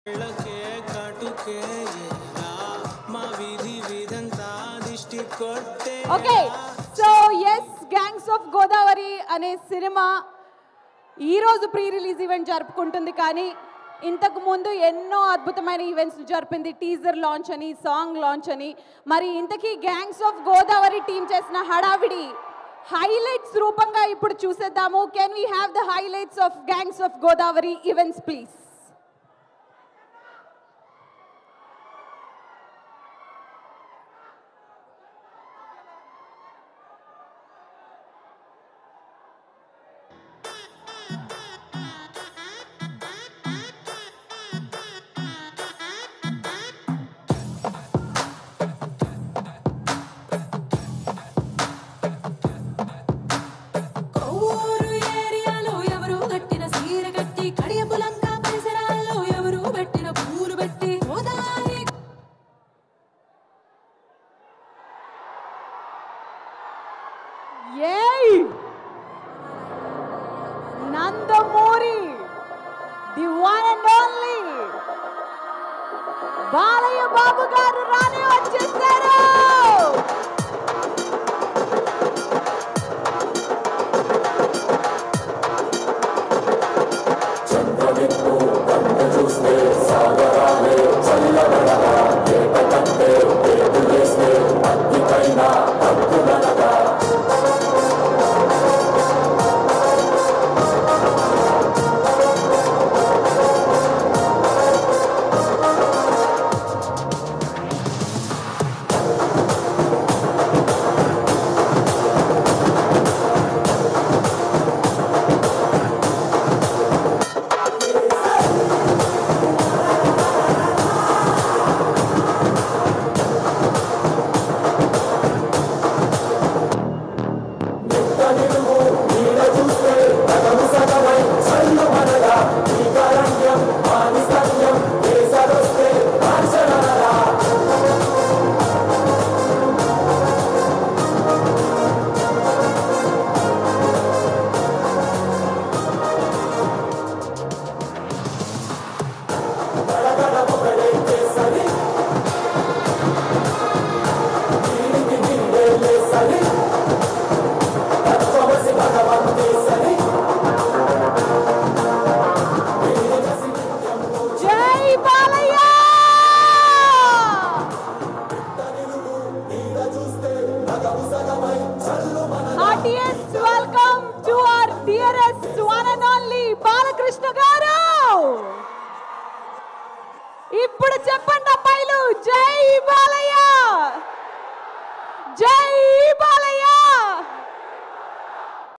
Okay, so yes, Gangs of Godavari అనే cinema ఈ రోజు ప్రీ రిలీజ్ ఈవెంట్ జరుపుకుంటుంది. కానీ ఇంతకు ముందు ఎన్నో అద్భుతమైన ఈవెంట్స్ జరిపింది. టీజర్ లాంచ్ అని, సాంగ్ లాంచ్ అని. మరి ఇంతకీ గ్యాంగ్స్ ఆఫ్ గోదావరి టీం చేసిన హడావిడి హైలైట్స్ రూపంగా ఇప్పుడు చూసేద్దాము. Can we have the highlights of gangs of Godavari events please? Nandamuri, the one and only Balayya Babu garu రాని వచ్చేసారు. Heartiest welcome to our dearest one and only Balakrishna garu. ఇప్పుడు చెప్పండి